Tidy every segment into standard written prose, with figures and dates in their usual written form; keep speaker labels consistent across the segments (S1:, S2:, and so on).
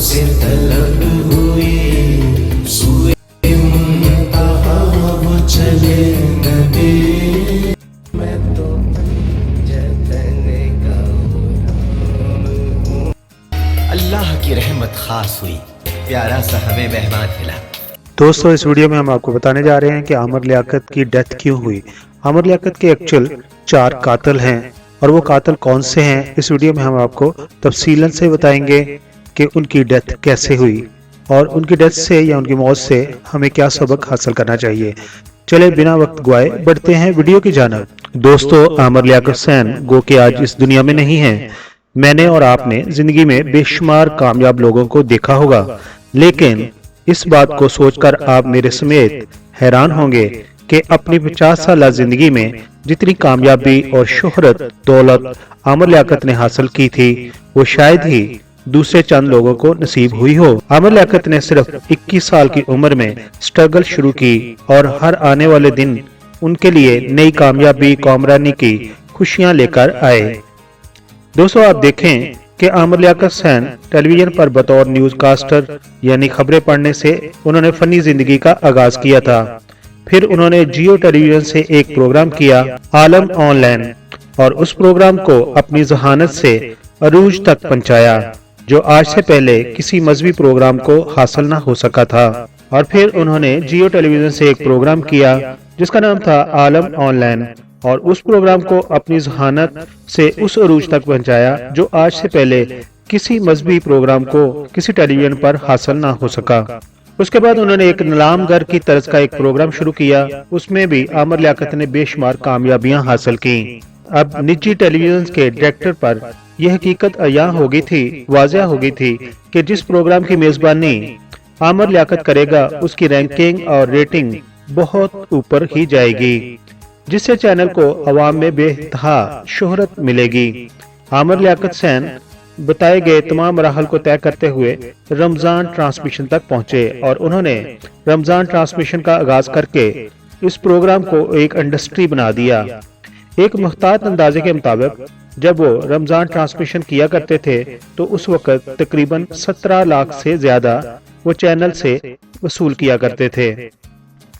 S1: से तलब हुई सूए मुंतहा वो चले न दे मैं तो जतन का गुलाम। अल्लाह की रहमत खास हुई, प्यारा सा हमें मेहमान मिला।
S2: दोस्तों, इस वीडियो में हम आपको बताने जा रहे हैं कि आमिर लियाकत की डेथ क्यों हुई। आमिर लियाकत के एक्चुअल 4 कातिल हैं और वो कातिल कौन से हैं, इस वीडियो में हम आपको तफसीलन से बताएंगे कि उनकी डेथ कैसे हुई और उनकी डेथ से या उनकी मौत से हमें क्या सबक हासिल करना चाहिए। चले बिना वक्त गवाए बढ़ते हैं वीडियो की जानिब। दोस्तों, आमिर लियाकत हुसैन गो के आज इस दुनिया में नहीं है। मैंने और आपने जिंदगी में बेशुमार कामयाब लोगों को देखा होगा, लेकिन इस बात को सोचकर आप मेरे समेत हैरान होंगे कि अपनी 50 साल जिंदगी में जितनी कामयाबी और शोहरत दौलत आमिर लियाकत ने हासिल की थी, वो शायद ही दूसरे चंद लोगों को नसीब हुई हो। आमिर लियाकत ने सिर्फ 21 साल की उम्र में स्ट्रगल शुरू की और हर आने वाले दिन उनके लिए नई कामयाबी कामरानी की खुशियां लेकर आए। दोस्तों, आप देखें कि आमिर लियाकत हुसैन टेलीविजन पर बतौर न्यूज कास्टर यानी खबरें पढ़ने से उन्होंने फनी जिंदगी का आगाज किया था। फिर उन्होंने जियो टेलीविजन से एक प्रोग्राम किया आलम ऑनलाइन और उस प्रोग्राम को अपनी जहानत से अरूज तक पहुंचाया, जो आज से पहले किसी मजहबी प्रोग्राम को हासिल न हो सका था। और फिर उन्होंने जियो टेलीविजन से एक प्रोग्राम किया जिसका नाम था आलम ऑनलाइन और उस प्रोग्राम को अपनी जहानत से उस अरूज तक पहुंचाया जो आज से पहले किसी मजहबी प्रोग्राम को किसी टेलीविजन पर हासिल ना हो सका। उसके बाद उन्होंने एक नीलामगर की तर्ज का एक प्रोग्राम शुरू किया, उसमें भी आमिर लियाकत ने बेशुमार कामयाबियां हासिल की। अब निजी टेलीविजन के डायरेक्टर पर यह हकीकत अयां हो गई थी, वाज़ेह हो गई थी कि जिस प्रोग्राम की मेजबानी आमिर लियाकत करेगा उसकी रैंकिंग और रेटिंग बहुत ऊपर ही जाएगी, जिससे चैनल को अवाम में बेतहा शोहरत मिलेगी। आमिर लियाकत हुसैन बताए गए तमाम मराहल को तय करते हुए रमजान ट्रांसमिशन तक पहुंचे और उन्होंने रमजान ट्रांसमिशन का आगाज करके इस प्रोग्राम को एक इंडस्ट्री बना दिया। एक मुख्तात अंदाजे के मुताबिक जब वो रमजान ट्रांसमिशन किया करते थे तो उस वक्त तकरीबन 17 लाख से ज्यादा वो चैनल से वसूल किया करते थे।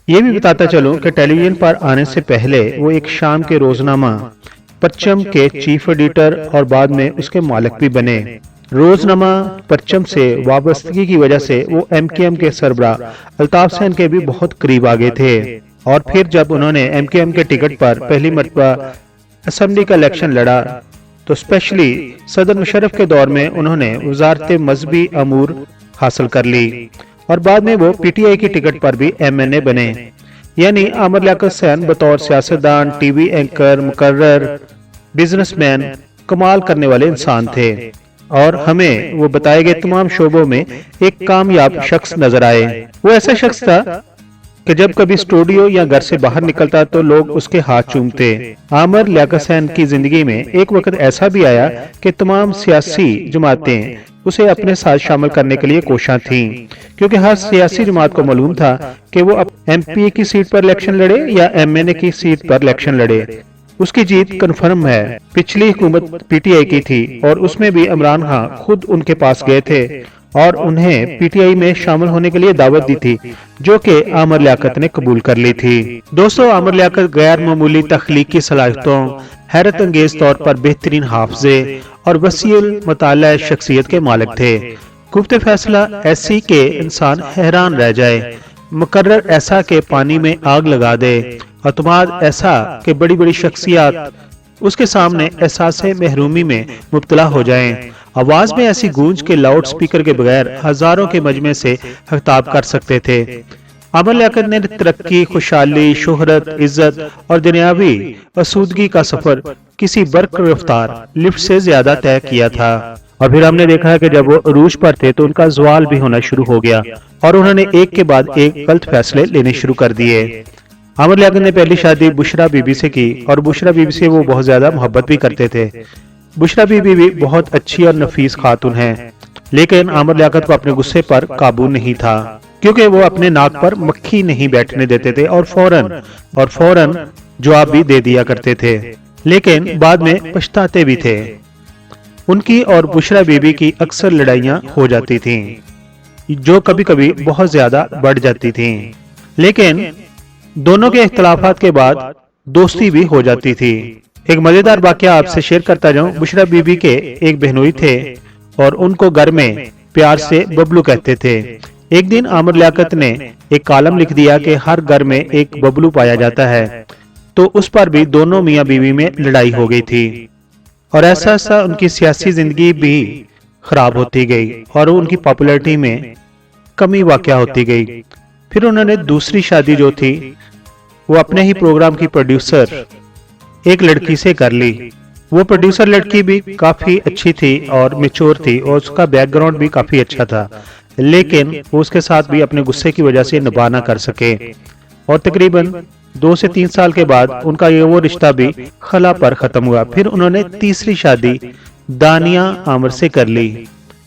S2: ये भी बताता चलूं कि टेलीविजन पर आने से पहले वो एक शाम के रोजनामा परचम के चीफ एडिटर और बाद में उसके मालिक भी बने। रोजनामा परचम से वाबस्तगी की वजह से वो एमकेएम के सरबराह अल्ताफ हुसैन के भी बहुत करीब आ गए थे। और फिर जब उन्होंने एमकेएम के टिकट पर पहली मरतबा असेंबली का इलेक्शन लड़ा तो स्पेशली सदर मुशर्रफ के दौर में उन्होंने वजारत मजहबी अमूर हासिल कर ली और बाद में वो पीटीआई की टिकट पर भी एमएनए बने। यानी आमिर लियाकत हुसैन बतौर सियासतदान, टीवी एंकर, मुकर्रर, बिजनेसमैन कमाल करने वाले इंसान थे और हमें वो बताए गए तमाम शोबों में एक कामयाब शख्स नजर आए। वो ऐसा शख्स था कि जब कभी स्टूडियो या घर से बाहर निकलता तो लोग उसके हाथ चूमते। आमिर लियाकत हुसैन की जिंदगी में एक वक्त ऐसा भी आया कि तमाम सियासी जमातें उसे अपने साथ शामिल करने के लिए कोशिश थीं, क्योंकि हर सियासी जमात को मालूम था कि वो एमपी की सीट पर इलेक्शन लड़े या एमएनए की सीट पर इलेक्शन लड़े, उसकी जीत कन्फर्म है। पिछली हुकूमत पीटीआई की थी और उसमें भी इमरान खान खुद उनके पास गए थे और उन्हें पीटीआई में शामिल होने के लिए दावत दी थी, जो कि आमिर लियाकत ने कबूल कर ली थी। दोस्तों, आमिर लियाकत गैर मामूली तख्लीकी सलाहियतों, हैरत अंगेज तौर पर बेहतरीन हाफजे और वसील मुताला शख्सियत के मालिक थे। गुफ्ते फैसला ऐसी के इंसान हैरान रह जाए, मुकर्रर ऐसा के पानी में आग लगा दे, अतमाद ऐसा के बड़ी बड़ी शख्सियत उसके सामने एहसास महरूमी में मुब्तला हो जाएं, आवाज में ऐसी गूंज के लाउड स्पीकर के बगैर हजारों के मजमे से खिताब कर सकते थे। आमिर लियाकत ने तरक्की, खुशहाली, शोहरत, इज्जत और दुनियावी आसूदगी का सफर किसी बर्क रफ्तार लिफ्ट से ज्यादा तय किया था। और फिर हमने देखा है कि जब वो अरूज पर थे तो उनका ज़वाल भी होना शुरू हो गया और उन्होंने एक के बाद एक गलत फैसले लेने शुरू कर दिए। आमिर लियाकत ने पहली शादी बुशरा बीबी से की और बुशरा बीबी से वो बहुत ज्यादा मोहब्बत भी करते थे। बुशरा बीबी भी बहुत अच्छी और नफीस खातून है, लेकिन आमिर लियाकत को अपने गुस्से पर काबू नहीं था, क्योंकि वो अपने नाक पर मक्खी नहीं बैठने देते थे और फौरन जवाब भी दे दिया करते थे। लेकिन बाद में पछताते भी थे। उनकी और बुशरा बीबी की अक्सर लड़ाइयां हो जाती थीं, जो कभी कभी बहुत ज्यादा बढ़ जाती थीं। लेकिन दोनों के इख्तलाफात के बाद दोस्ती भी हो जाती थी। एक मजेदार वाकया आपसे शेयर करता जाऊं। बुशरा बीबी के एक बहनोई थे और उनको घर में प्यार से बबलू कहते थे। एक दिन आमिर लियाकत ने एक कॉलम लिख दिया कि हर घर में एक बबलू पाया जाता है, तो उस पर भी दोनों मियां बीवी में लड़ाई हो गई थी और ऐसा ऐसा उनकी सियासी जिंदगी भी खराब होती गई और उनकी पॉपुलैरिटी में कमी वाकया होती गई। फिर उन्होंने दूसरी शादी जो थी वो अपने ही प्रोग्राम की प्रोड्यूसर एक लड़की से कर ली। वो प्रोड्यूसर लड़की भी काफी अच्छी थी और मैच्योर थी और उसका बैकग्राउंड भी काफी अच्छा था, लेकिन वो उसके साथ भी अपने गुस्से की वजह से निभा ना कर सके और तकरीबन 2 से 3 साल के बाद उनका ये वो रिश्ता भी खला पर खत्म हुआ। फिर उन्होंने तीसरी शादी दानिया आमिर से कर ली।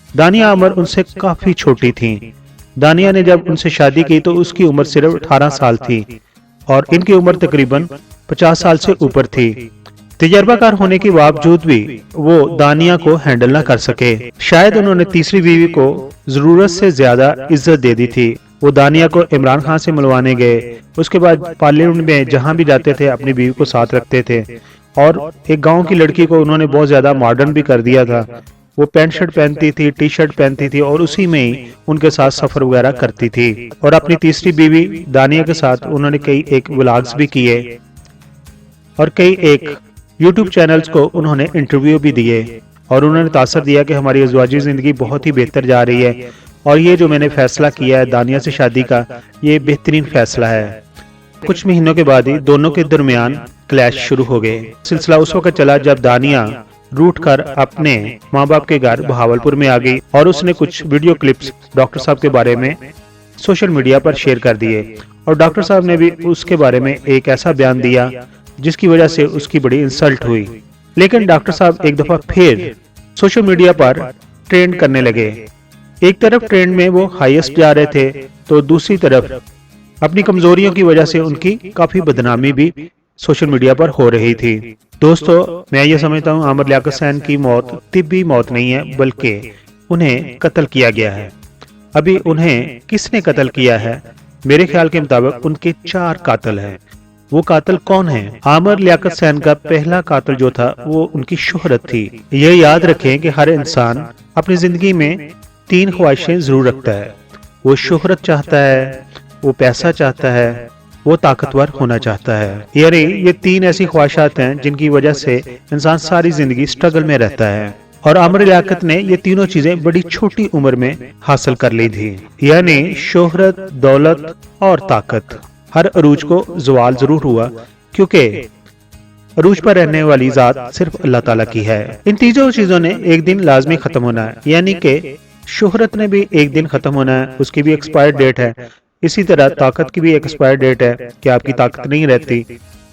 S2: दानिया आमिर उनसे काफी छोटी थी। दानिया ने जब उनसे शादी की तो उसकी उम्र सिर्फ 18 साल थी और इनकी उम्र तकरीबन 50 साल से ऊपर थी। तजर्बाकार होने के बावजूद भी वो दानिया को हैंडल ना कर सके। शायद उन्होंने तीसरी बीवी को जरूरत से ज्यादा इज्जत दे दी थी। वो दानिया को इमरान खान से मिलवाने गए, उसके बाद पार्लियामेंट में जहां भी जाते थे अपनी बीवी को साथ रखते थे और एक गांव की लड़की को उन्होंने बहुत ज्यादा मॉडर्न भी कर दिया था। वो पैंट शर्ट पहनती थी, टी शर्ट पहनती थी और उसी में ही उनके साथ सफर वगैरह करती थी। और अपनी तीसरी बीवी दानिया के साथ उन्होंने कई एक व्लॉग्स भी किए और कई एक YouTube चैनल्स को उन्होंने इंटरव्यू भी दिए और उन्होंने तासर दिया कि हमारी अज़वाजी जिंदगी बहुत ही बेहतर जा रही है और ये जो मैंने फैसला किया है दानिया से शादी का, ये बेहतरीन फैसला है। कुछ महीनों के बाद ही दोनों के दरमियान क्लैश शुरू हो गए। सिलसिला उस वक्त चला जब दानिया रूठ कर अपने माँ बाप के घर बहावलपुर में आ गई और उसने कुछ वीडियो क्लिप्स डॉक्टर साहब के बारे में सोशल मीडिया पर शेयर कर दिए और डॉक्टर साहब ने भी उसके बारे में एक ऐसा बयान दिया जिसकी वजह से उसकी बड़ी इंसल्ट हुई। लेकिन डॉक्टर साहब एक दफा फिर सोशल मीडिया पर ट्रेंड करने लगे। एक तरफ ट्रेंड में वो हाईएस्ट जा रहे थे तो दूसरी तरफ अपनी कमजोरियों की वजह से उनकी काफी बदनामी भी सोशल मीडिया पर हो रही थी। दोस्तों, मैं ये समझता हूँ आमिर लियाकत हुसैन की मौत तिब्बी मौत नहीं है, बल्कि उन्हें कत्ल किया गया है। अभी उन्हें किसने कत्ल किया है? मेरे ख्याल के मुताबिक उनके 4 कातिल हैं। वो कातिल कौन है? आमिर लियाकत हुसैन का पहला कातिल जो था वो उनकी शोहरत थी। ये याद रखें कि हर इंसान अपनी जिंदगी में 3 ख्वाहिशें जरूर रखता है। वो शोहरत चाहता है, वो पैसा चाहता है, वो ताकतवर होना चाहता है। यानी ये 3 ऐसी ख्वाहिशात हैं जिनकी वजह से इंसान सारी जिंदगी स्ट्रगल में रहता है और आमिर लियाकत ने ये तीनों चीजें बड़ी छोटी उम्र में हासिल कर ली थी, यानी शोहरत, दौलत और ताकत। हर अरूज को ज़वाल जरूर हुआ क्योंकि अरूज पर रहने वाली जात सिर्फ अल्लाह ताला की है। इन तीनों चीजों ने एक दिन लाजमी खत्म होना है, यानी कि शोहरत ने भी एक दिन खत्म होना है, उसकी भी एक्सपायर डेट है। इसी तरह ताकत की भी एक एक्सपायर डेट है कि आपकी ताकत नहीं रहती।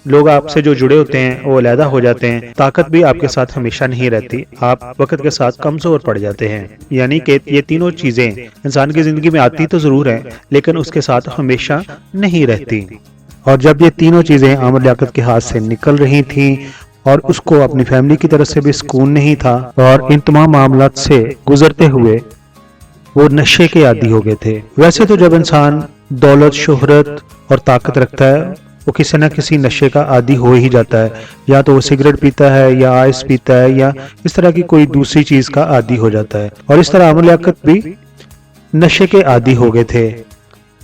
S2: लोग आपसे जो जुड़े होते हैं वो अलहदा हो जाते हैं। ताकत भी आपके साथ हमेशा नहीं रहती, आप वक्त के साथ कमजोर पड़ जाते हैं। यानी कि ये तीनों चीजें इंसान की जिंदगी में आती तो जरूर है, लेकिन उसके साथ हमेशा नहीं रहती। और जब ये तीनों चीजें आमिर लियाकत के हाथ से निकल रही थी और उसको अपनी फैमिली की तरफ से भी सुकून नहीं था और इन तमाम मामलात से गुजरते हुए वो नशे के आदी हो गए थे। वैसे तो जब इंसान दौलत, शोहरत और ताकत रखता है वो किसी न किसी नशे का आदी हो ही जाता है। या तो वो सिगरेट पीता है या आइस पीता है या इस तरह की कोई दूसरी चीज का आदी हो जाता है। और इस तरह आमिर लियाकत भी नशे के आदी हो गए थे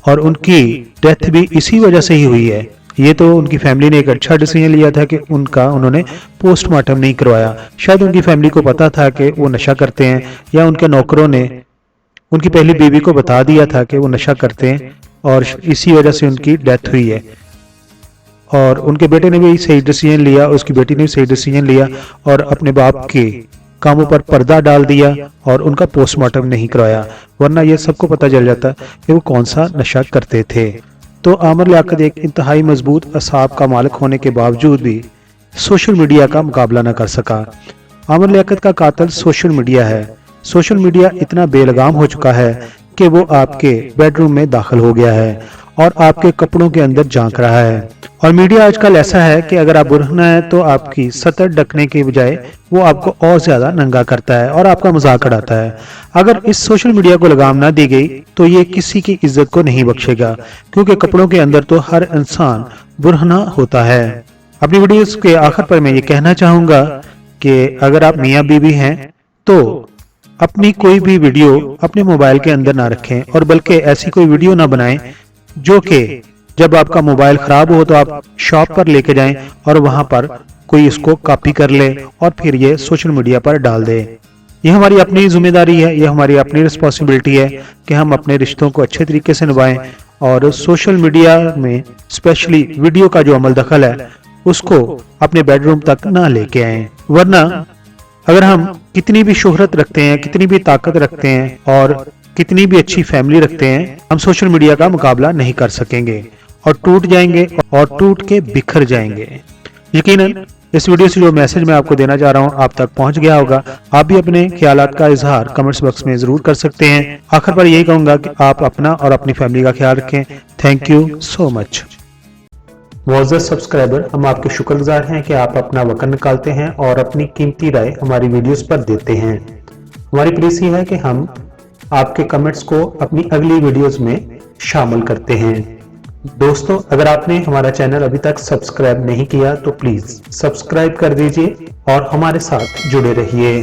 S2: और उनकी डेथ भी इसी वजह से ही हुई है। ये तो उनकी फैमिली ने एक अच्छा डिसीजन लिया था कि उन्होंने पोस्टमार्टम नहीं करवाया। शायद उनकी फैमिली को पता था कि वो नशा करते हैं या उनके नौकरों ने उनकी पहली बीवी को बता दिया था कि वो नशा करते हैं और इसी वजह से उनकी डेथ हुई है। और उनके बेटे ने भी सही डिसीजन लिया, उसकी बेटी ने भी सही डिसीजन लिया और अपने बाप के कामों पर पर्दा डाल दिया और उनका पोस्टमार्टम नहीं करवाया, वरना ये सबको पता चल जाता कि वो कौन सा नशा करते थे। तो आमिर लियाकत एक इंतहाई मजबूत असाब का मालिक होने के बावजूद भी सोशल मीडिया का मुकाबला न कर सका। आमिर लियाकत का कातिल सोशल मीडिया है। सोशल मीडिया इतना बेलगाम हो चुका है कि वो आपके बेडरूम में दाखिल हो गया है और आपके कपड़ों के अंदर झांक रहा है। और मीडिया आजकल ऐसा है कि अगर आप बुरहना है तो आपकी सतह ढकने के बजाय वो आपको और ज्यादा नंगा करता है और आपका मजाक उड़ाता है। अगर इस सोशल मीडिया को लगाम ना दी गई तो ये किसी की इज्जत को नहीं बख्शेगा, क्योंकि कपड़ों के अंदर तो हर इंसान बुरहना होता है। अपनी वीडियोस के आखिर पर मैं ये कहना चाहूंगा कि अगर आप मियाँ बीवी हैं तो अपनी कोई भी वीडियो अपने मोबाइल के अंदर ना रखें, और बल्कि ऐसी कोई वीडियो ना बनाएं जो कि जब आपका मोबाइल खराब हो तो आप शॉप पर लेके जाएं और वहां पर कोई इसको कॉपी कर ले और फिर ये सोशल मीडिया पर डाल दे। ये हमारी अपनी जिम्मेदारी है, ये हमारी अपनी रिस्पॉन्सिबिलिटी है कि हम अपने रिश्तों को अच्छे तरीके से निभाएं और सोशल मीडिया में स्पेशली वीडियो का जो अमल दखल है उसको अपने बेडरूम तक ना लेके आए। वरना अगर हम कितनी भी शोहरत रखते हैं, कितनी भी ताकत रखते हैं और कितनी भी अच्छी फैमिली रखते हैं, हम सोशल मीडिया का मुकाबला नहीं कर सकेंगे और टूट जाएंगे और टूट के बिखर जाएंगे। यकीनन इस वीडियो से जो मैसेज मैं आपको देना चाह रहा हूं आप तक पहुंच गया होगा। आप भी अपने ख्यालात का इजहार कमेंट्स बॉक्स में जरूर कर सकते हैं। आखिर पर यही कहूंगा कि आप अपना और अपनी फैमिली का ख्याल रखें। Thank you so much. मुअज़्ज़ज़ सब्सक्राइबर, हम आपके शुक्रगुजार हैं कि आप अपना वक्त निकालते हैं और अपनी कीमती राय हमारी वीडियोस पर देते हैं। हमारी प्लीज है कि हम आपके कमेंट्स को अपनी अगली वीडियोस में शामिल करते हैं। दोस्तों, अगर आपने हमारा चैनल अभी तक सब्सक्राइब नहीं किया तो प्लीज सब्सक्राइब कर दीजिए और हमारे साथ जुड़े रहिए।